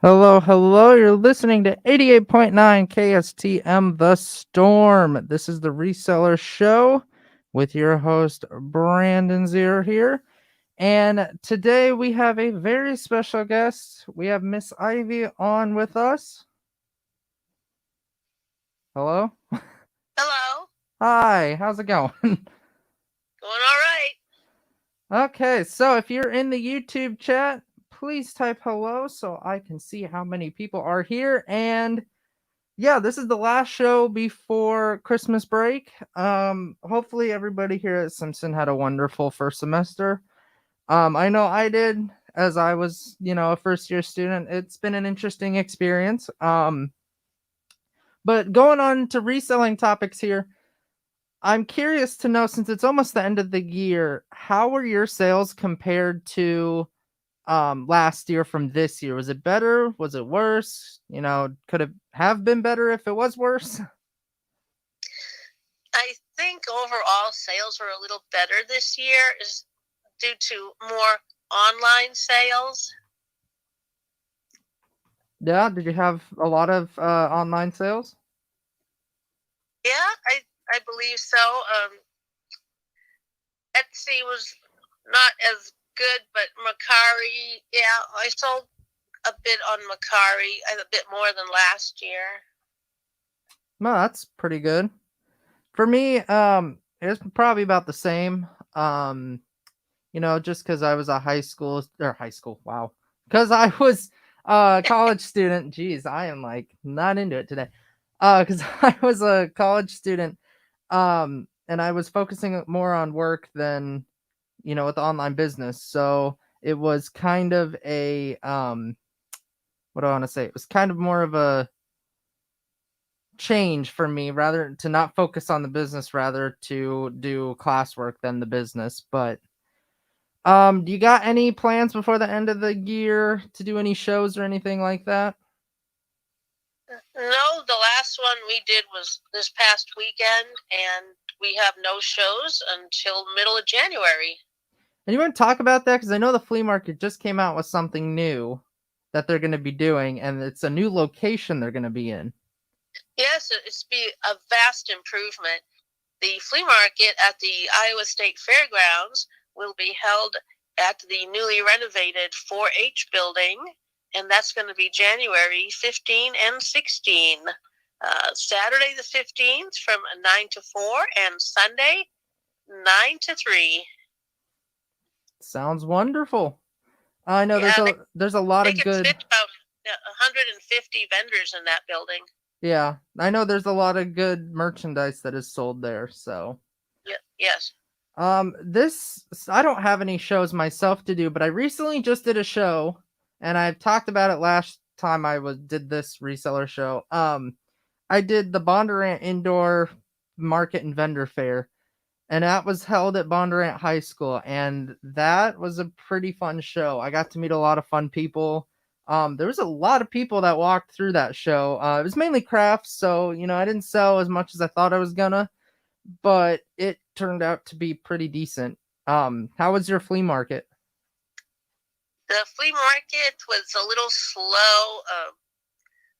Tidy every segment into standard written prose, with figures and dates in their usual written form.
Hello, hello. You're listening to 88.9 KSTM The Storm. This is the Reseller Show with your host, Brandon Zier here. And today we have a very special guest. We have Miss Ivy on with us. Hello? Hello. Hi, how's it going? Going all right. Okay, so if you're in the YouTube chat, please type hello so I can see how many people are here. And yeah, this is the last show before Christmas break. Hopefully everybody here at Simpson had a wonderful first semester. I know I did, as I was, a first year student. It's been an interesting experience. But going on to reselling topics here, I'm curious to know, since it's almost the end of the year, how were your sales compared to last year from this year? Was it better? Was it worse? Could it have been better if it was worse? I think overall sales were a little better this year is due to more online sales. Yeah, did you have a lot of online sales? Yeah, I believe so. Etsy was not as good, but Macari, yeah, I sold a bit on Macari, a bit more than last year. No, that's pretty good. For me, it was probably about the same. Just because I was a high school, wow. Because I was a college student. Jeez, I am like not into it today. Because I was a college student, and I was focusing more on work than with online business. So it was kind of a what do I want to say? It was kind of more of a change for me, rather to not focus on the business, rather to do classwork than the business. But do you got any plans before the end of the year to do any shows or anything like that? No, the last one we did was this past weekend, and we have no shows until middle of January. And you want to talk about that, because I know the flea market just came out with something new that they're going to be doing, and it's a new location they're going to be in. Yes, it's be a vast improvement. The flea market at the Iowa State Fairgrounds will be held at the newly renovated 4-H building, and that's going to be January 15 and 16. Saturday the 15th from 9 to 4, and Sunday 9 to 3. Sounds wonderful. I know Yeah, there's a lot they of can good. fit about 150 vendors in that building. Yeah, I know there's a lot of good merchandise that is sold there. So Yeah, yes. this I don't have any shows myself to do, but I recently just did a show, and I've talked about it last time did this reseller show. I did the Bondurant Indoor Market and Vendor Fair, and that was held at Bondurant High School, and that was a pretty fun show. I got to meet a lot of fun people. There was a lot of people that walked through that show. It was mainly crafts, so I didn't sell as much as I thought I was gonna, but it turned out to be pretty decent. How was your flea market? The flea market was a little slow.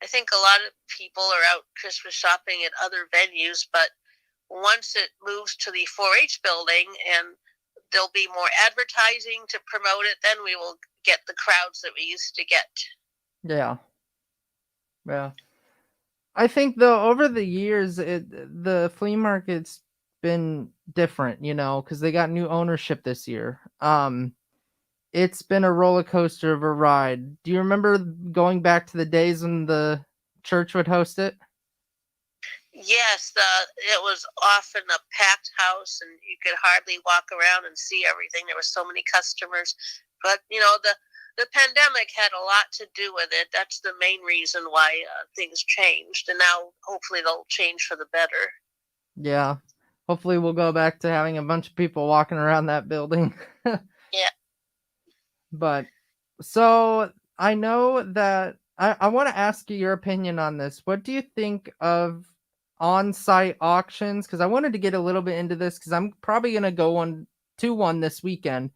I think a lot of people are out Christmas shopping at other venues, but once it moves to the 4-H building and there'll be more advertising to promote it, then we will get the crowds that we used to get. Yeah, yeah. I think though over the years, the flea market's been different, because they got new ownership this year. It's been a roller coaster of a ride. Do you remember going back to the days when the church would host it? Yes, it was often a packed house, and you could hardly walk around and see everything. There were so many customers, but the pandemic had a lot to do with it. That's the main reason why things changed, and now hopefully they'll change for the better. Yeah. Hopefully we'll go back to having a bunch of people walking around that building. Yeah. But so I know that I want to ask you your opinion on this. What do you think of on-site auctions? Because I wanted to get a little bit into this, because I'm probably gonna go to one this weekend.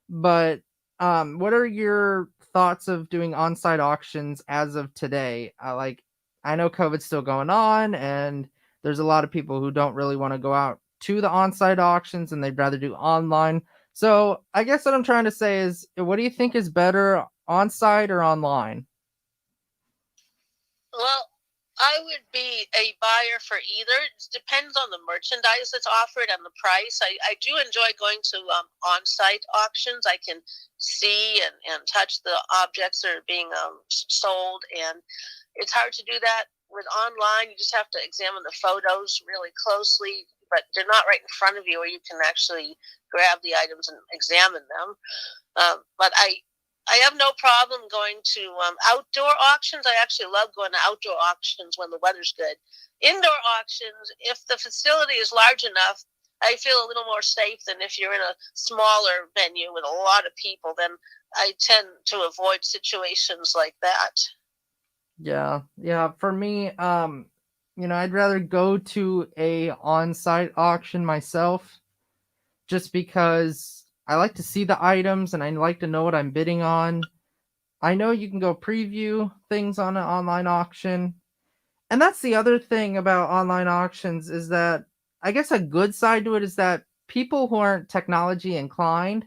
But what are your thoughts of doing on-site auctions as of today? I know COVID's still going on, and there's a lot of people who don't really want to go out to the on-site auctions and they'd rather do online. So I guess what I'm trying to say is, what do you think is better, on-site or online? Well, I would be a buyer for either. It depends on the merchandise that's offered and the price. I do enjoy going to on-site auctions. I can see and touch the objects that are being sold, and it's hard to do that with online. You just have to examine the photos really closely, but they're not right in front of you where you can actually grab the items and examine them. But I have no problem going to outdoor auctions. I actually love going to outdoor auctions when the weather's good. Indoor auctions, if the facility is large enough, I feel a little more safe than if you're in a smaller venue with a lot of people. Then I tend to avoid situations like that. Yeah, yeah. For me, I'd rather go to a on-site auction myself, just because I like to see the items and I like to know what I'm bidding on. I know you can go preview things on an online auction. And that's the other thing about online auctions, is that I guess a good side to it is that people who aren't technology inclined,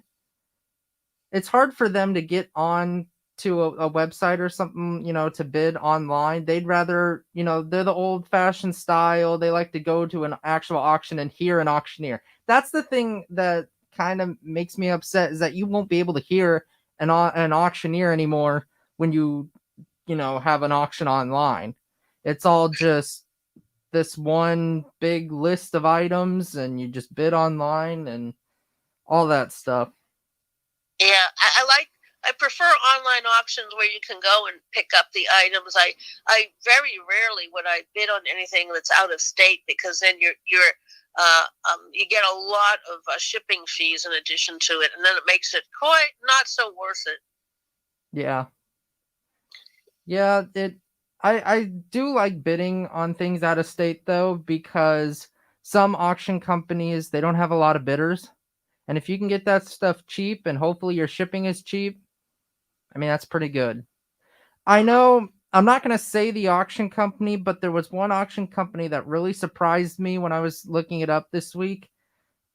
it's hard for them to get on to a website or something, to bid online. They'd rather, they're the old fashioned style. They like to go to an actual auction and hear an auctioneer. That's the thing that kind of makes me upset, is that you won't be able to hear an auctioneer anymore when you have an auction online. It's all just this one big list of items and you just bid online and all that stuff. Yeah, I prefer online auctions where you can go and pick up the items. I very rarely would I bid on anything that's out of state, because then you get a lot of shipping fees in addition to it, and then it makes it quite not so worth it. Yeah. Yeah, I do like bidding on things out of state though, because some auction companies, they don't have a lot of bidders. And if you can get that stuff cheap and hopefully your shipping is cheap, I mean, that's pretty good. I Mhm. know I'm not going to say the auction company, but there was one auction company that really surprised me when I was looking it up this week.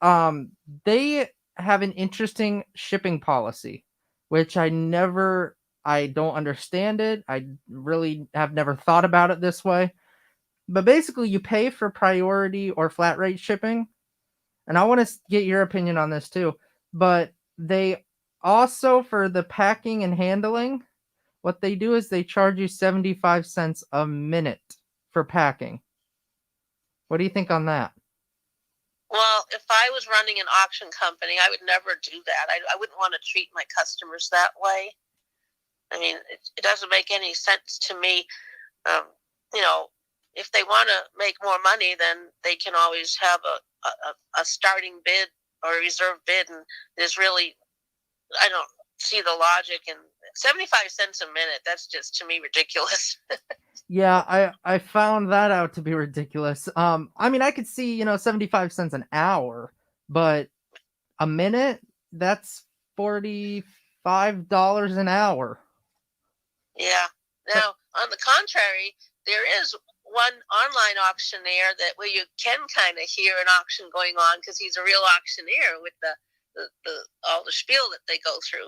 Um, they have an interesting shipping policy, which I don't understand it. I really have never thought about it this way. But basically, you pay for priority or flat rate shipping. And I want to get your opinion on this too. But they also, for the packing and handling, what they do is they charge you 75 cents a minute for packing. What do you think on that? Well, if I was running an auction company, I would never do that. I wouldn't want to treat my customers that way. I mean, it doesn't make any sense to me. Um, you know, if they want to make more money, then they can always have a starting bid or a reserve bid. And there's really, I don't see the logic in 75 cents a minute. That's just, to me, ridiculous. Yeah, I found that out to be ridiculous. I mean, I could see, 75 cents an hour, but a minute, that's $45 an hour. Yeah. So, Now, on the contrary, there is one online auctioneer that where you can kind of hear an auction going on, because he's a real auctioneer with the all the spiel that they go through,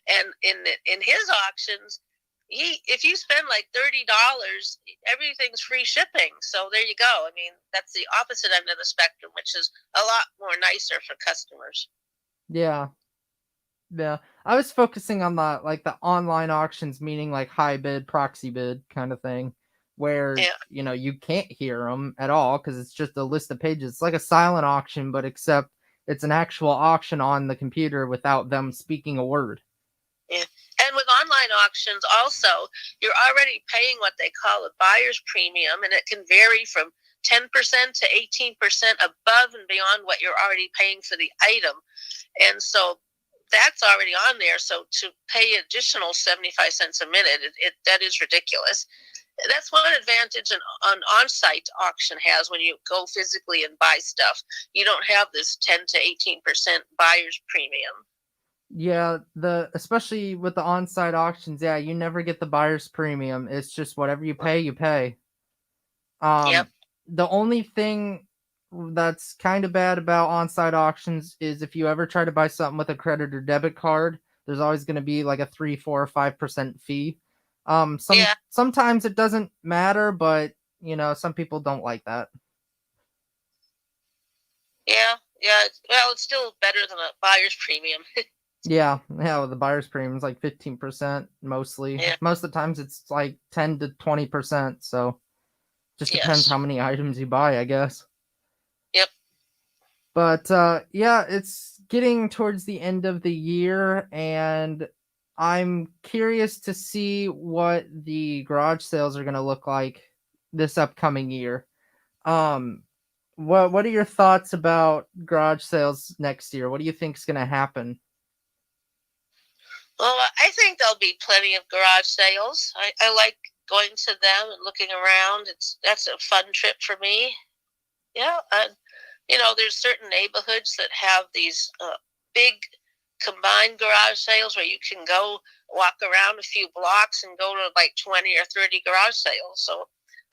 and in his auctions, if you spend like $30, everything's free shipping. So there you go. I mean, that's the opposite end of the spectrum, which is a lot more nicer for customers. yeah. Yeah. I was focusing on the online auctions, meaning like high bid, proxy bid kind of thing, where, Yeah. you can't hear them at all because it's just a list of pages. It's like a silent auction, but except it's an actual auction on the computer without them speaking a word. Yeah. And with online auctions, also, you're already paying what they call a buyer's premium, and it can vary from 10% to 18% above and beyond what you're already paying for the item. And so that's already on there. So to pay additional 75 cents a minute, that is ridiculous. That's one advantage an on-site auction has when you go physically and buy stuff. You don't have this 10 to 18% buyer's premium. Yeah, especially with the on-site auctions, yeah, you never get the buyer's premium. It's just whatever you pay, you pay. Yep. The only thing that's kind of bad about on-site auctions is if you ever try to buy something with a credit or debit card, there's always going to be like a 3, 4, or 5% fee. Yeah. Sometimes it doesn't matter, but some people don't like that. Yeah. Yeah. Well, it's still better than a buyer's premium. Yeah, the buyer's premium is like 15% mostly. Yeah. Most of the times it's like 10 to 20%, so just depends Yes. how many items you buy, I guess. Yep. But yeah, it's getting towards the end of the year, and I'm curious to see what the garage sales are going to look like this upcoming year. Um, what are your thoughts about garage sales next year? What do you think is going to happen? Well, I think there'll be plenty of garage sales. I like going to them and looking around. That's a fun trip for me. Yeah, and there's certain neighborhoods that have these big combined garage sales where you can go walk around a few blocks and go to like 20 or 30 garage sales. So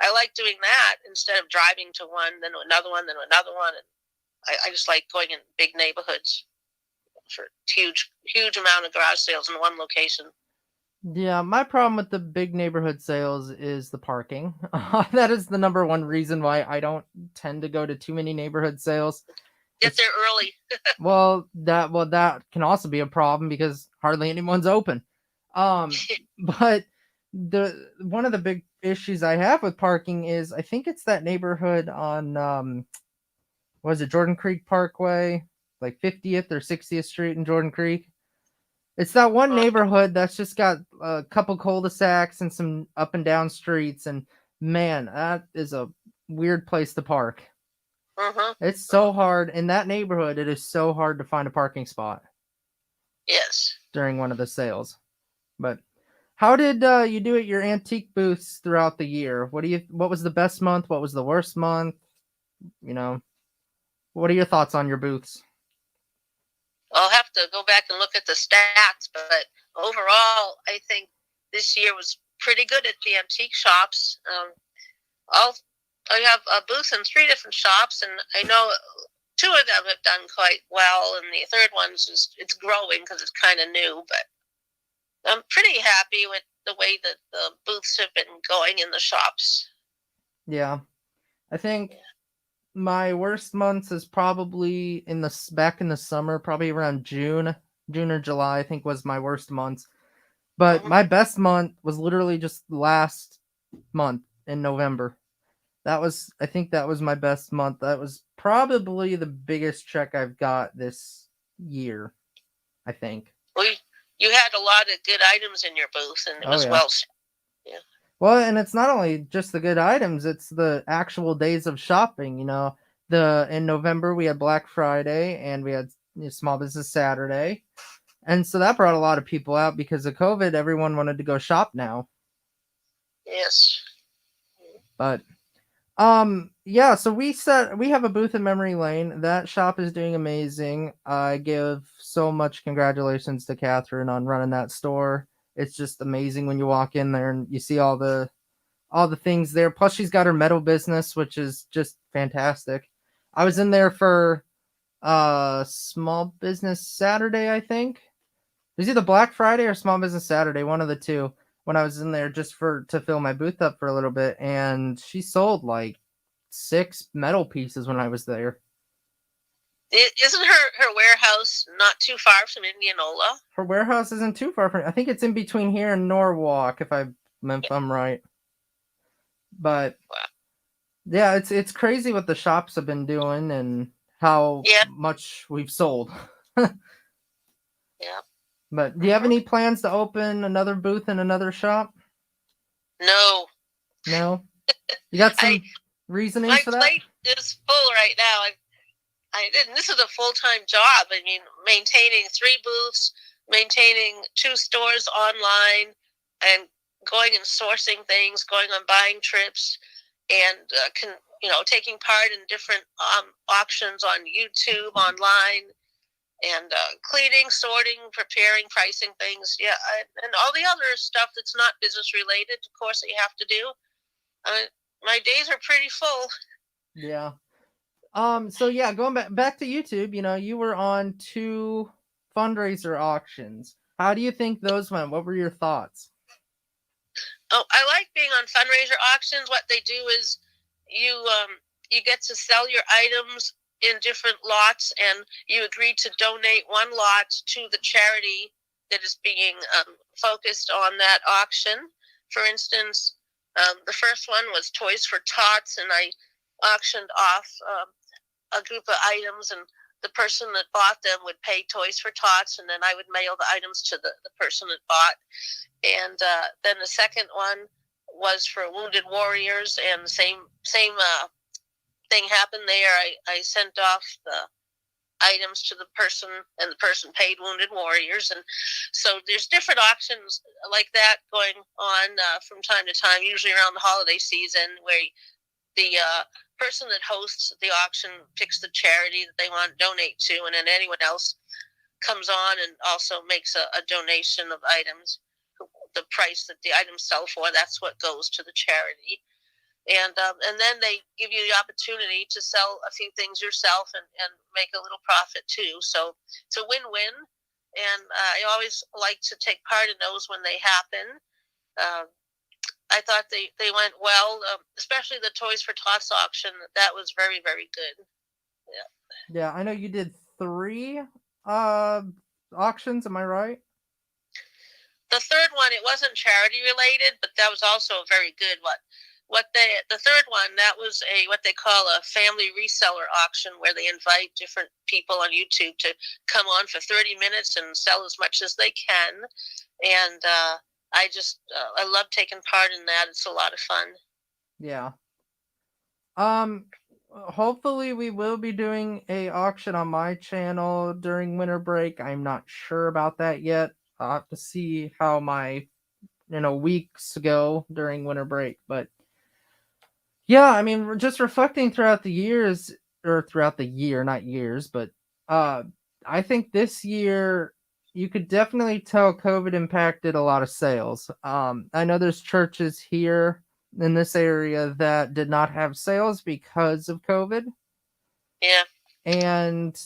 I like doing that instead of driving to one, then another one, then another one. And I just like going in big neighborhoods for huge amount of garage sales in one location. Yeah, my problem with the big neighborhood sales is the parking. That is the number one reason why I don't tend to go to too many neighborhood sales. Get It's there early. that can also be a problem because hardly anyone's open. But the one of the big issues I have with parking is I think it's that neighborhood on was it Jordan Creek Parkway, like 50th or 60th Street in Jordan Creek. It's that one neighborhood that's just got a couple cul-de-sacs and some up and down streets, and man, that is a weird place to park. Uh-huh. It's so hard in that neighborhood. It is so hard to find a parking spot Yes. during one of the sales. But how did you do at your antique booths throughout the year? What was the best month? What was the worst month? You know, what are your thoughts on your booths? I'll have to go back and look at the stats, but overall, I think this year was pretty good at the antique shops. I'll, I have a booth in 3 different shops, and I know 2 of them have done quite well, and the third one's it's growing because it's kind of new. But I'm pretty happy with the way that the booths have been going in the shops. Yeah, I think my worst months is probably back in the summer, probably around June or July. I think was my worst months. But Mm-hmm. my best month was literally just last month in November. I think that was my best month. That was probably the biggest check I've got this year, I think. Well, you had a lot of good items in your booth, and it Oh was yeah. yeah. Well, and it's not only just the good items, it's the actual days of shopping, in November we had Black Friday and we had Small Business Saturday. And so that brought a lot of people out because of COVID. Everyone wanted to go shop now. Yes. But yeah, so we have a booth in Memory Lane. That shop is doing amazing. I give so much congratulations to Catherine on running that store. It's just amazing when you walk in there and you see all the things there. Plus she's got her metal business, which is just fantastic. I was in there for Small Business Saturday, I think. It was either Black Friday or Small Business Saturday, one of the two, when I was in there just to fill my booth up for a little bit, and she sold like 6 metal pieces when I was there. Isn't her warehouse not too far from Indianola? Her warehouse isn't too far from. I think it's in between here and Norwalk, if I'm right. But yeah, it's crazy what the shops have been doing and how much we've sold. Yeah. But do you have any plans to open another booth in another shop? No. No. You got some reasoning for that? My plate is full right now. I didn't. This is a full-time job. I mean, maintaining 3 booths, maintaining 2 stores online, and going and sourcing things, going on buying trips, and taking part in different auctions on YouTube, online. and cleaning, sorting, preparing, pricing things. Yeah, and all the other stuff that's not business related, of course, that you have to do. My days are pretty full. Yeah. So yeah, going back to YouTube, you were on 2 fundraiser auctions. How do you think those went? What were your thoughts? Oh, I like being on fundraiser auctions. What they do is you get to sell your items in different lots, and you agree to donate one lot to the charity that is being focused on that auction. For instance, the first one was Toys for Tots, and I auctioned off a group of items, and the person that bought them would pay Toys for Tots, and then I would mail the items to the person that bought. And then the second one was for Wounded Warriors, and the same thing happened there. I sent off the items to the person, and the person paid Wounded Warriors. And so there's different auctions like that going on from time to time, usually around the holiday season, where the person that hosts the auction picks the charity that they want to donate to, and then anyone else comes on and also makes a donation of items. The price that the items sell for, that's what goes to the charity. And then they give you the opportunity to sell a few things yourself and make a little profit too. So it's a win-win, and I always like to take part in those when they happen. I thought they went well, especially the Toys for Tots auction. That was very, very good. Yeah, I know you did 3 auctions, am I right? The third one, it wasn't charity related, but that was also very good. The third one, that was what they call a family reseller auction, where they invite different people on YouTube to come on for 30 minutes and sell as much as they can. And I love taking part in that. It's a lot of fun. Yeah. Hopefully we will be doing a auction on my channel during winter break. I'm not sure about that yet. I'll have to see how my weeks go during winter break. But yeah, I mean, just reflecting throughout the years, or throughout the year, not years, but I think this year you could definitely tell COVID impacted a lot of sales. I know there's churches here in this area that did not have sales because of COVID. Yeah. And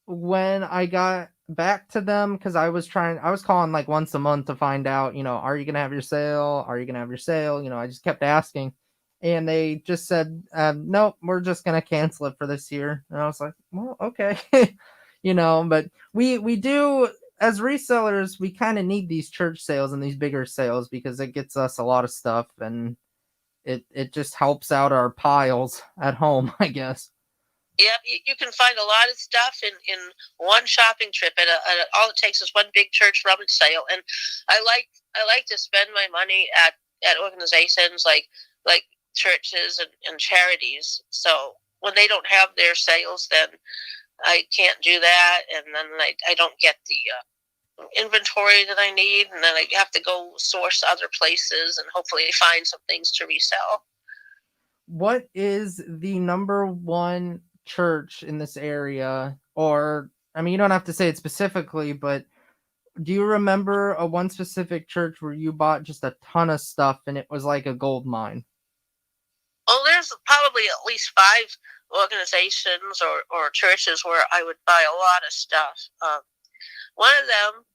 when I got back to them, because I was calling like once a month to find out, are you going to have your sale? Are you going to have your sale? I just kept asking. And they just said, nope, we're just going to cancel it for this year. And I was like, well, okay. But we do, as resellers, we kind of need these church sales and these bigger sales because it gets us a lot of stuff, and it just helps out our piles at home, I guess. Yep, you can find a lot of stuff in one shopping trip. All it takes is one big church rummage sale, and I like to spend my money at organizations like churches and charities. So when they don't have their sales, then I can't do that, and then I don't get the inventory that I need, and then I have to go source other places and hopefully find some things to resell. What is the number one church in this area? Or, I mean, you don't have to say it specifically, but do you remember a one specific church where you bought just a ton of stuff and it was like a gold mine? Oh, there's probably at least 5 organizations or churches where I would buy a lot of stuff. One of them,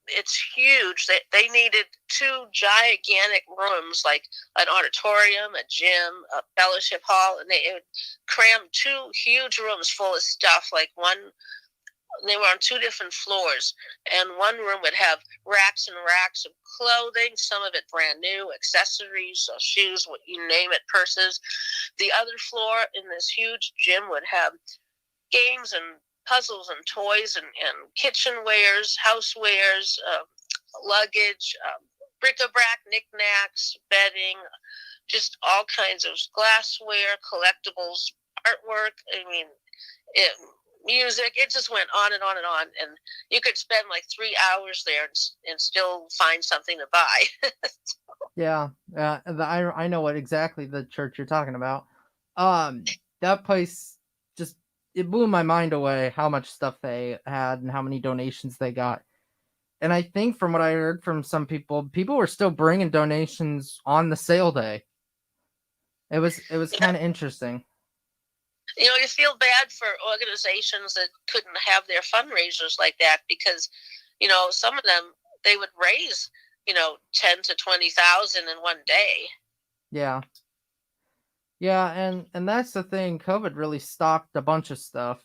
it's huge. They needed 2 gigantic rooms, like an auditorium, a gym, a fellowship hall, and they would cram 2 huge rooms full of stuff. They were on 2 different floors, and one room would have racks and racks of clothing, some of it brand new, accessories, shoes, what you name it, purses. The other floor in this huge gym would have games and puzzles and toys and kitchenwares, housewares, luggage, bric-a-brac, knickknacks, bedding, just all kinds of glassware, collectibles, artwork. I mean, music. It just went on and on and on, and you could spend like 3 hours there and still find something to buy. Yeah, I know what exactly the church you're talking about. That place just it blew my mind away how much stuff they had and how many donations they got. And I think from what I heard from some people were still bringing donations on the sale day. It was kind of interesting. You feel bad for organizations that couldn't have their fundraisers like that because, some of them, they would raise, 10 to 20,000 in one day. Yeah. Yeah, and that's the thing. COVID really stopped a bunch of stuff.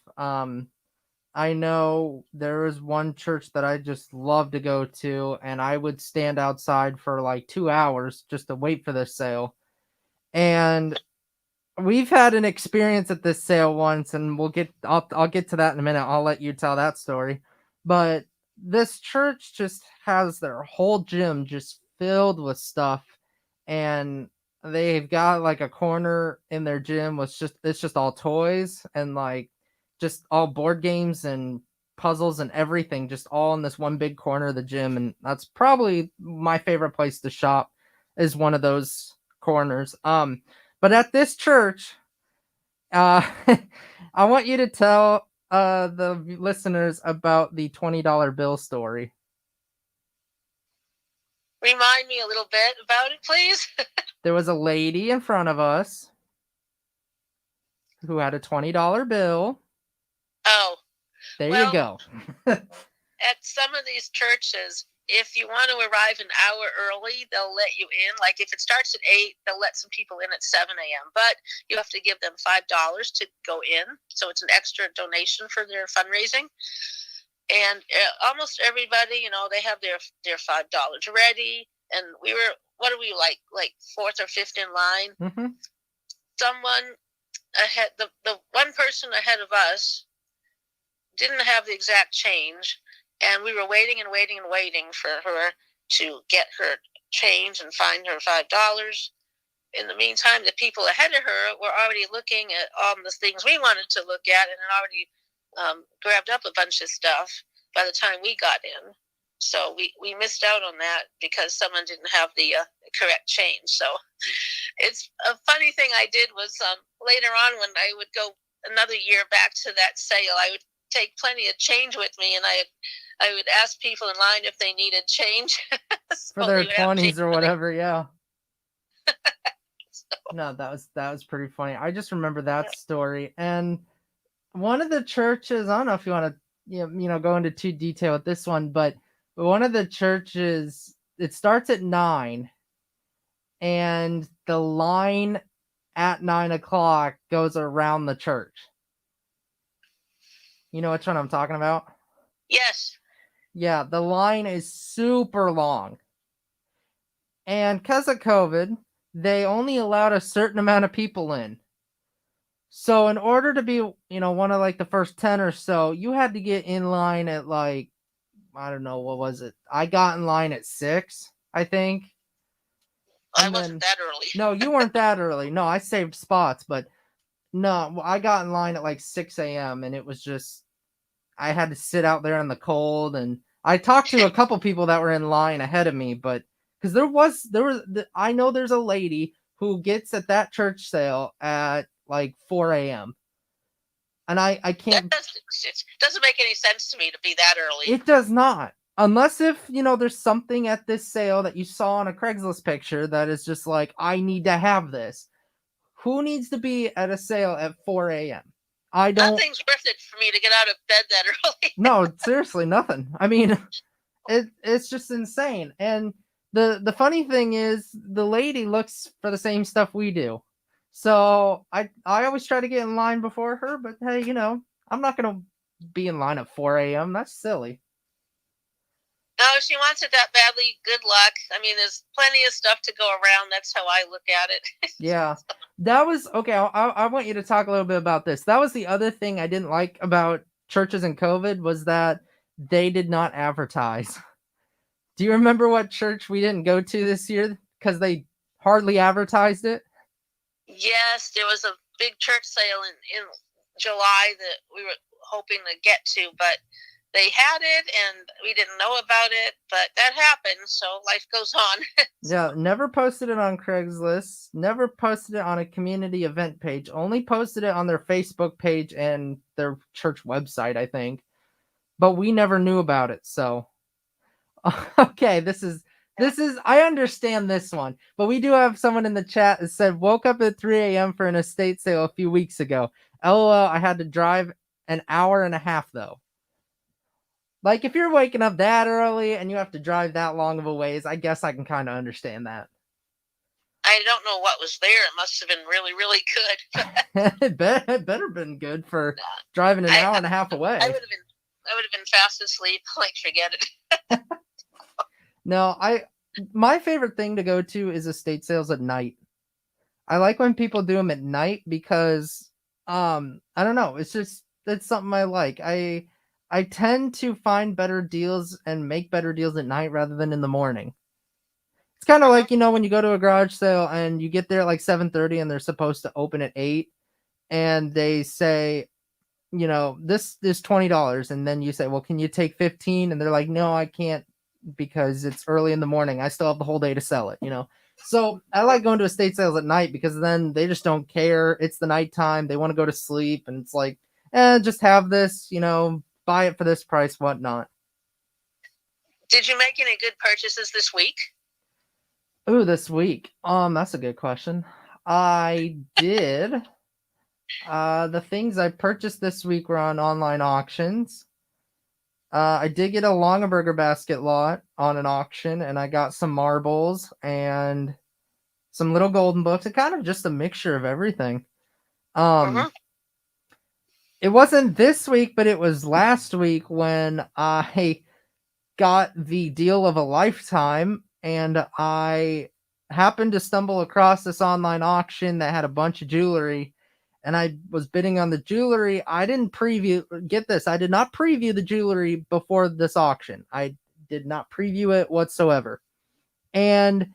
I know there was one church that I just love to go to, and I would stand outside for like 2 hours just to wait for this sale. And we've had an experience at this sale once, and I'll get to that in a minute. I'll let you tell that story. But this church just has their whole gym just filled with stuff, and they've got like a corner in their gym with it's just all toys and like just all board games and puzzles and everything just all in this one big corner of the gym. And that's probably my favorite place to shop, is one of those corners. But at this church, I want you to tell the listeners about the $20 bill story. Remind me a little bit about it, please. There was a lady in front of us who had a $20 bill. Oh. There you go. At some of these churches, if you want to arrive an hour early, they'll let you in. Like if it starts at 8, they'll let some people in at 7 a.m. But you have to give them $5 to go in. So it's an extra donation for their fundraising. And almost everybody, they have their $5 ready. And we were, what are we like fourth or fifth in line? Mm-hmm. Someone ahead, the one person ahead of us didn't have the exact change, and we were waiting and waiting and waiting for her to get her change and find her $5. In the meantime, the people ahead of her were already looking at all the things we wanted to look at and had already grabbed up a bunch of stuff by the time we got in. So we missed out on that because someone didn't have the correct change. So it's a funny thing I did was later on when I would go another year back to that sale, I would take plenty of change with me, and I would ask people in line if they needed change for their 20s or whatever. Yeah. So. No, that was pretty funny. I just remember that story. And one of the churches, I don't know if you want to go into too detail with this one, but one of the churches, it starts at 9, and the line at 9 o'clock goes around the church. You know which one I'm talking about? Yes. Yeah, the line is super long. And because of COVID, they only allowed a certain amount of people in. So in order to be, one of like the first 10 or so, you had to get in line at like, I don't know, what was it? I got in line at 6, I think. I wasn't that early. No, you weren't that early. No, I saved spots, but no, I got in line at like 6 a.m. and it was just, I had to sit out there in the cold, and I talked to a couple people that were in line ahead of me, but because I know there's a lady who gets at that church sale at like 4 a.m. And I can't. It doesn't make any sense to me to be that early. It does not. Unless if, there's something at this sale that you saw on a Craigslist picture that is just like, I need to have this. Who needs to be at a sale at 4 a.m.? I don't. Nothing's worth it for me to get out of bed that early. No, seriously, nothing. I mean, it's just insane. And the funny thing is, the lady looks for the same stuff we do. So I always try to get in line before her, but hey, I'm not gonna be in line at 4 a.m. That's silly. No, if she wants it that badly, good luck. I mean, there's plenty of stuff to go around. That's how I look at it. Yeah. That was, okay, I want you to talk a little bit about this. That was the other thing I didn't like about churches in COVID, was that they did not advertise. Do you remember what church we didn't go to this year because they hardly advertised it? Yes, there was a big church sale in July that we were hoping to get to, but they had it and we didn't know about it, but that happened, so life goes on. Yeah, never posted it on Craigslist, never posted it on a community event page, only posted it on their Facebook page and their church website, I think. But we never knew about it, so okay, this is I understand this one. But we do have someone in the chat that said woke up at 3 a.m. for an estate sale a few weeks ago. LOL, I had to drive an hour and a half though. Like, if you're waking up that early and you have to drive that long of a ways, I guess I can kind of understand that. I don't know what was there. It must have been really, really good. It better been good for driving an hour and a half away. I would have been fast asleep. Like, forget it. No, my favorite thing to go to is estate sales at night. I like when people do them at night because I don't know, it's something I like. I tend to find better deals and make better deals at night rather than in the morning. It's kind of like, when you go to a garage sale and you get there at like 7:30 and they're supposed to open at 8 and they say, this is $20, and then you say, well, can you take 15? And they're like, no, I can't because it's early in the morning. I still have the whole day to sell it, So I like going to estate sales at night because then they just don't care. It's the nighttime. They want to go to sleep, and it's like, just have this, buy it for this price, whatnot. Did you make any good purchases this week? Ooh, this week. That's a good question. I did. The things I purchased this week were on online auctions. I did get a Longaberger basket lot on an auction, and I got some marbles and some little golden books. It kind of just a mixture of everything. It wasn't this week, but it was last week when I got the deal of a lifetime, and I happened to stumble across this online auction that had a bunch of jewelry, and I was bidding on the jewelry. I didn't get this, I did not preview the jewelry before this auction. I did not preview it whatsoever. And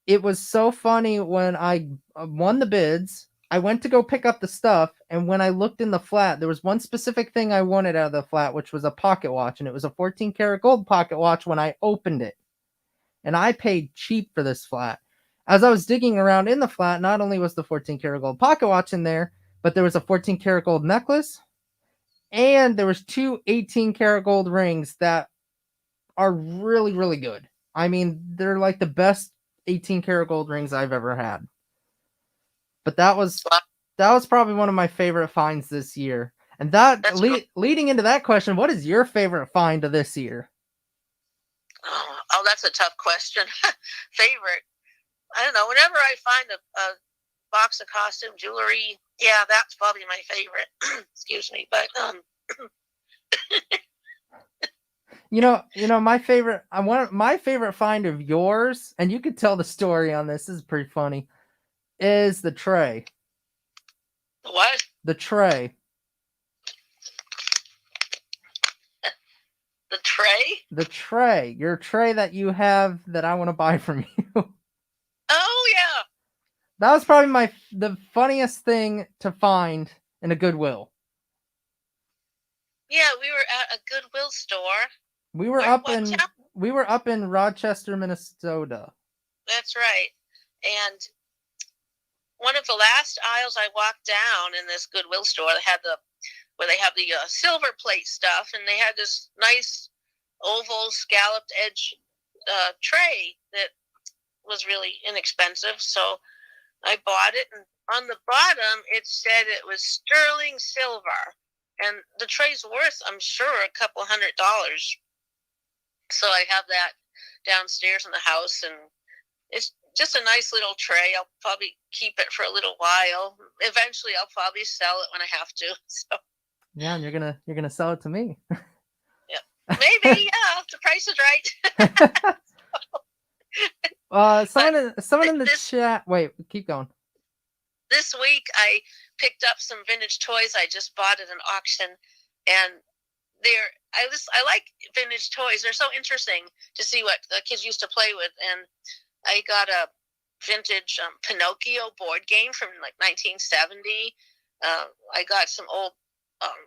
it was so funny when I won the bids. I went to go pick up the stuff, and when I looked in the flat, there was one specific thing I wanted out of the flat, which was a pocket watch, and it was a 14 karat gold pocket watch when I opened it. And I paid cheap for this flat. As I was digging around in the flat, not only was the 14 karat gold pocket watch in there, but there was a 14 karat gold necklace, and there was 2 18 karat gold rings that are really, really good. I mean, they're like the best 18 karat gold rings I've ever had. But that was probably one of my favorite finds this year. And that leading into that question, what is your favorite find of this year? Oh, that's a tough question. Favorite? I don't know. Whenever I find a box of costume jewelry, yeah, that's probably my favorite. Excuse me, but my favorite find of yours, and you could tell the story on this. This is pretty funny. Is the tray. What? The tray. The tray? The tray. Your tray that you have that I want to buy from you. Oh, yeah. That was probably the funniest thing to find in a Goodwill. Yeah, we were at a Goodwill store. We were up in Rochester, Minnesota. That's right. And one of the last aisles I walked down in this Goodwill store, where they have the silver plate stuff, and they had this nice oval scalloped edge tray that was really inexpensive. So I bought it, and on the bottom it said it was sterling silver, and the tray's worth, I'm sure, a couple $100. So I have that downstairs in the house, and it's just a nice little tray. I'll probably keep it for a little while. Eventually I'll probably sell it when I have to. So yeah, and you're gonna sell it to me. Yeah, maybe. Yeah, the price is right. Someone in the chat. Wait, keep going. This week I picked up some vintage toys I just bought at an auction, and I like vintage toys. They're so interesting to see what the kids used to play with. And I got a vintage Pinocchio board game from like 1970. I got some old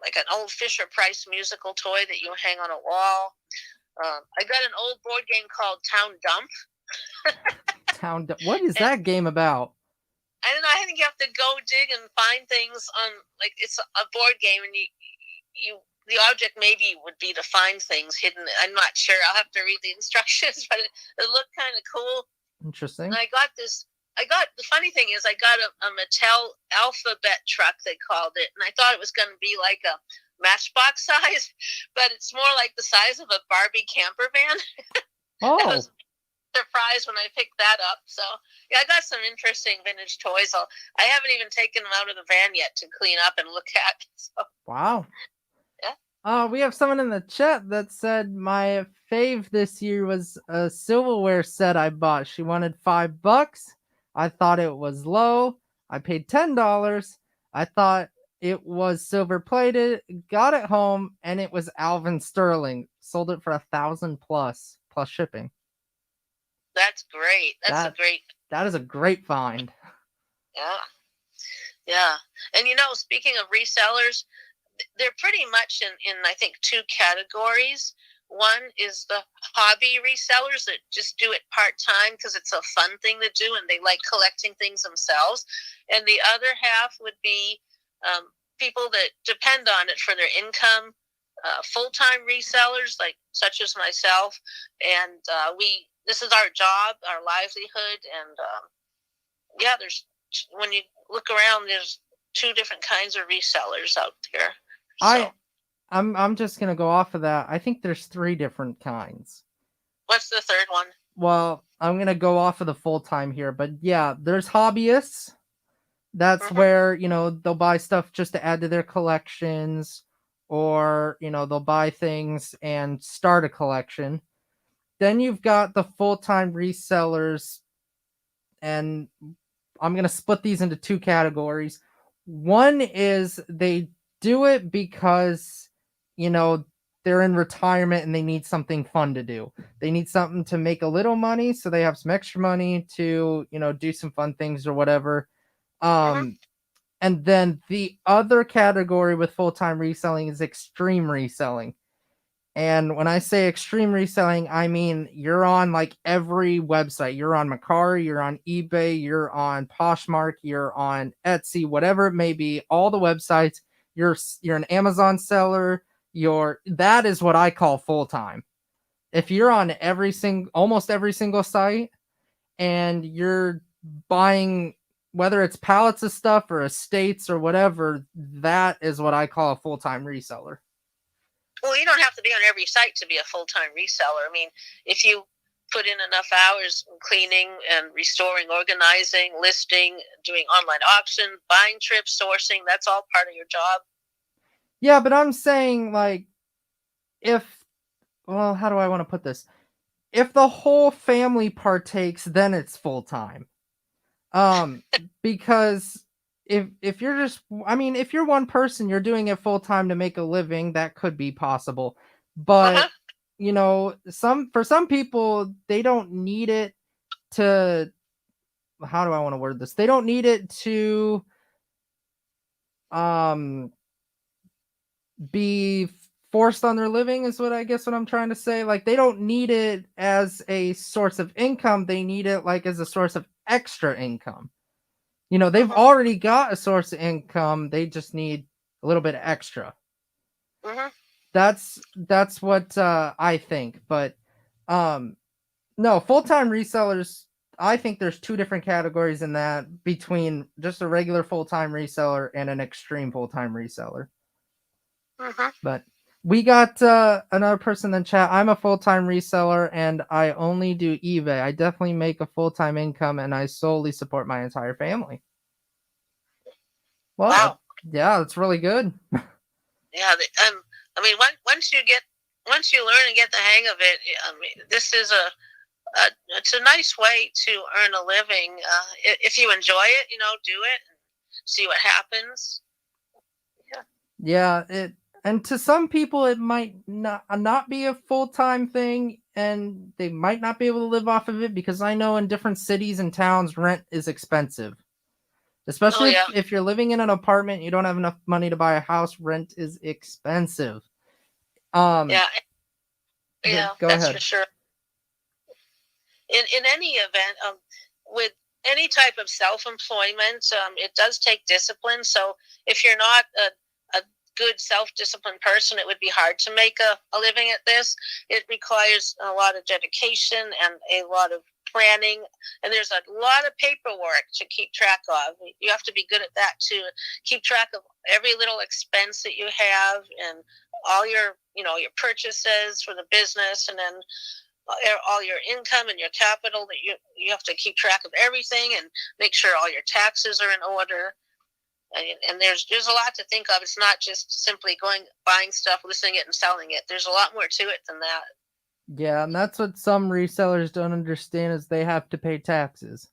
like an old Fisher Price musical toy that you hang on a wall. I got an old board game called Town Dump. What is that game about? I don't know. I think you have to go dig and find things on, like, it's a board game, and you the object maybe would be to find things hidden. I'm not sure. I'll have to read the instructions, but it looked kind of cool. Interesting. And the funny thing is, I got a Mattel alphabet truck, they called it, and I thought it was going to be like a Matchbox size, but it's more like the size of a Barbie camper van. Oh. I was surprised when I picked that up. So yeah, I got some interesting vintage toys. I haven't even taken them out of the van yet to clean up and look at. So. Wow. Yeah. We have someone in the chat that said my fave this year was a silverware set I bought. She wanted $5. I thought it was low. I paid $10. I thought it was silver plated. Got it home and it was Alvin Sterling. Sold it for $1,000 plus shipping. That's great. That is a great find. Yeah. And speaking of resellers, they're pretty much in I think two categories. One is the hobby resellers that just do it part-time because it's a fun thing to do and they like collecting things themselves. And the other half would be people that depend on it for their income, full-time resellers, like such as myself. And this is our job, our livelihood. And when you look around, there's two different kinds of resellers out there. So. I'm just gonna go off of that. I think there's 3 different kinds. What's the third one? Well, I'm gonna go off of the full time here, but yeah, there's hobbyists. That's where they'll buy stuff just to add to their collections, or they'll buy things and start a collection. Then you've got the full-time resellers, and I'm gonna split these into 2 categories. One is they do it because they're in retirement and they need something fun to do. They need something to make a little money, so they have some extra money to do some fun things or whatever. And then the other category with full-time reselling is extreme reselling. And when I say extreme reselling, I mean you're on like every website. You're on Mercari, you're on eBay, you're on Poshmark, you're on Etsy, whatever it may be, all the websites. You're an Amazon seller. That is what I call full-time. If you're on almost every single site and you're buying, whether it's pallets of stuff or estates or whatever, that is what I call a full-time reseller. Well, you don't have to be on every site to be a full-time reseller. I mean, if you put in enough hours cleaning and restoring, organizing, listing, doing online auction, buying trips, sourcing, that's all part of your job. Yeah, but I'm saying, like, how do I want to put this? If the whole family partakes, then it's full-time. Because if you're if you're one person, you're doing it full-time to make a living, that could be possible. But for some people, they don't need it to, how do I want to word this? They don't need it to be forced on their living, is what I'm trying to say. Like, they don't need it as a source of income. They need it like as a source of extra income. They've already got a source of income. They just need a little bit extra. That's what I think. But no, full-time resellers, I think there's 2 different categories in that, between just a regular full-time reseller and an extreme full-time reseller. But we got another person in chat. I'm a full-time reseller and I only do eBay. I definitely make a full-time income and I solely support my entire family. Well, wow. Yeah, that's really good. Yeah, I mean, once you learn and get the hang of it, I mean, this is it's a nice way to earn a living. If you enjoy it, do it and see what happens. Yeah, and to some people it might not be a full-time thing, and they might not be able to live off of it, because I know in different cities and towns rent is expensive. Especially yeah. if you're living in an apartment, you don't have enough money to buy a house. Rent is expensive. Yeah. Yeah, Go that's for ahead. sure. In any event, with any type of self-employment, it does take discipline. So if you're not a good self-disciplined person, it would be hard to make a living at this. It requires a lot of dedication and a lot of planning, and there's a lot of paperwork to keep track of. You have to be good at that too. Keep track of every little expense that you have and all your your purchases for the business, and then all your income and your capital. That you have to keep track of everything and make sure all your taxes are in order. And there's a lot to think of. It's not just simply buying stuff, listing it, and selling it. There's a lot more to it than that. Yeah, and that's what some resellers don't understand is they have to pay taxes.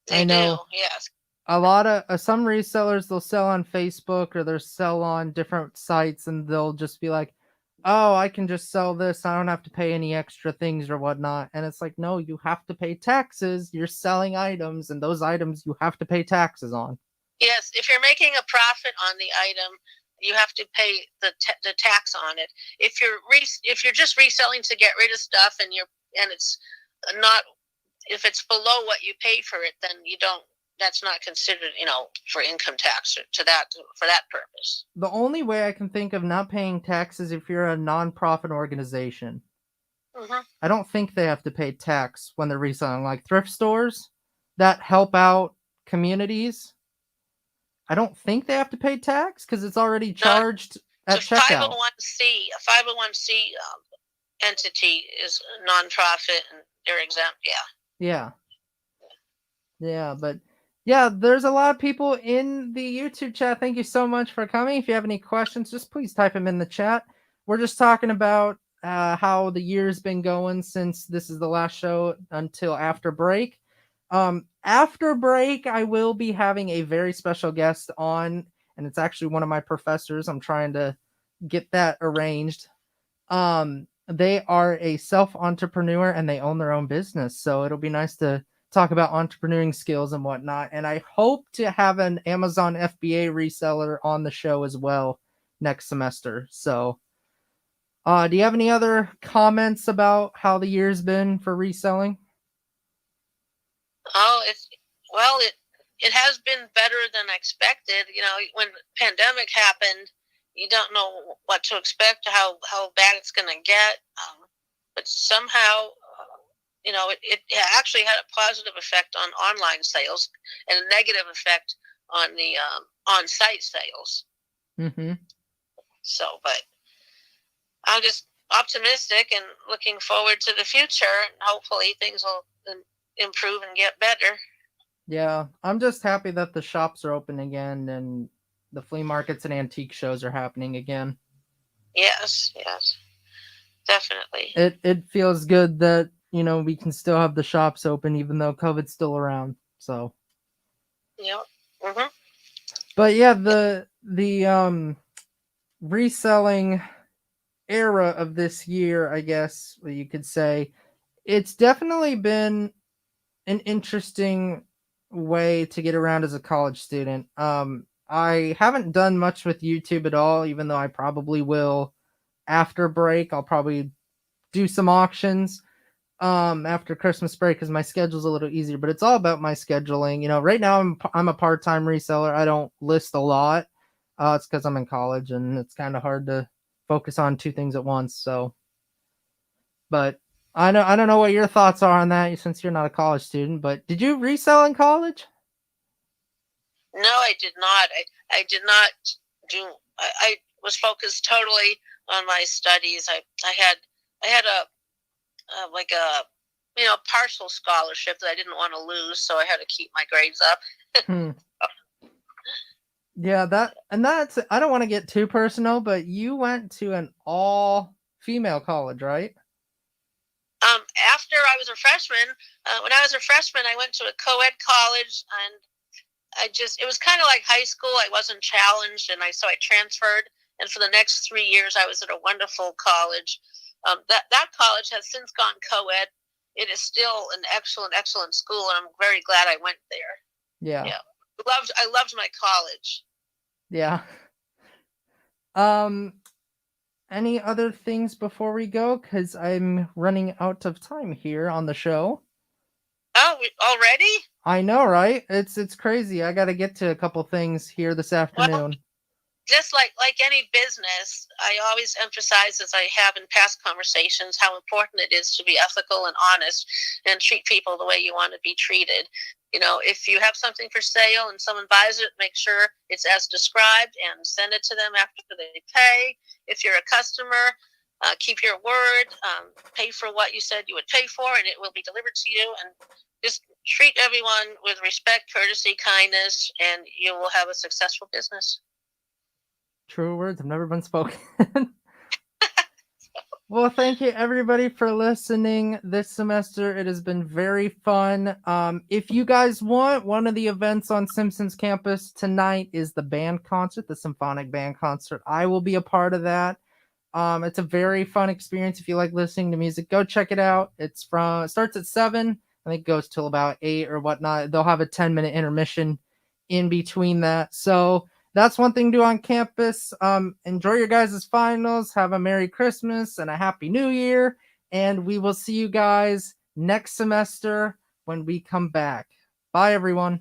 I They do, know yes. a lot of some resellers, they'll sell on Facebook or they'll sell on different sites, and they'll just be like, "Oh, I can just sell this. I don't have to pay any extra things or whatnot." And it's like, no, you have to pay taxes. You're selling items, and those items you have to pay taxes on. Yes, if you're making a profit on the item, you have to pay the tax on it. If you're just reselling to get rid of stuff, and it's not, if it's below what you paid for it, then you don't. That's not considered, for income tax for that purpose. The only way I can think of not paying taxes if you're a nonprofit organization. Mm-hmm. I don't think they have to pay tax when they're reselling, like thrift stores that help out communities. I don't think they have to pay tax because it's already No, charged it's at a checkout. 501c. A 501c entity is a nonprofit, and they're exempt. Yeah. Yeah, but yeah, there's a lot of people in the YouTube chat. Thank you so much for coming. If you have any questions, just please type them in the chat. We're just talking about how the year's been going since this is the last show until after break. After break, I will be having a very special guest on, and it's actually one of my professors. I'm trying to get that arranged. They are a self-entrepreneur and they own their own business, so it'll be nice to talk about entrepreneuring skills and whatnot. And I hope to have an Amazon FBA reseller on the show as well next semester. So, do you have any other comments about how the year's been for reselling? Oh, it has been better than expected. When the pandemic happened, you don't know what to expect, how bad it's going to get. But somehow, it actually had a positive effect on online sales and a negative effect on the on-site sales. Mm-hmm. So, but I'm just optimistic and looking forward to the future. And hopefully things will improve and get better. Yeah, I'm just happy that the shops are open again and the flea markets and antique shows are happening again. Yes, definitely. It feels good that we can still have the shops open even though COVID's still around. So Yeah. Mm-hmm. but yeah, the reselling era of this year, I guess you could say, it's definitely been an interesting way to get around as a college student. I haven't done much with YouTube at all, even though I probably will after break. I'll probably do some auctions after Christmas break because my schedule's a little easier, but it's all about my scheduling. Right now I'm a part-time reseller. I don't list a lot. It's because I'm in college and it's kind of hard to focus on two things at once. So, but I don't know what your thoughts are on that since you're not a college student. But did you resell in college? No, I did not. I did not do. I was focused totally on my studies. I had like a partial scholarship that I didn't want to lose, so I had to keep my grades up. Hmm. Yeah, that's I don't want to get too personal, but you went to an all female college, right? After I was a freshman, when I was a freshman, I went to a co-ed college, and it was kind of like high school. I wasn't challenged, and so I transferred. And for the next 3 years, I was at a wonderful college. That college has since gone co-ed. It is still an excellent school, and I'm very glad I went there. Yeah. Yeah. I loved my college. Yeah. Any other things before we go? Because I'm running out of time here on the show. Oh, already? I know, right? It's crazy. I got to get to a couple things here this afternoon. Well, just like any business, I always emphasize, as I have in past conversations, how important it is to be ethical and honest and treat people the way you want to be treated. You know, if you have something for sale and someone buys it, make sure it's as described and send it to them after they pay. If you're a customer, keep your word, pay for what you said you would pay for, and it will be delivered to you. And just treat everyone with respect, courtesy, kindness, and you will have a successful business. True words have never been spoken. Well, thank you everybody for listening this semester. It has been very fun. If you guys want, one of the events on Simpsons campus tonight is the band concert, the symphonic band concert. I will be a part of that. It's a very fun experience. If you like listening to music, go check it out. It starts at 7. I think it goes till about 8 or whatnot. They'll have a 10-minute intermission in between that. So that's one thing to do on campus. Enjoy your guys' finals. Have a Merry Christmas and a Happy New Year. And we will see you guys next semester when we come back. Bye, everyone.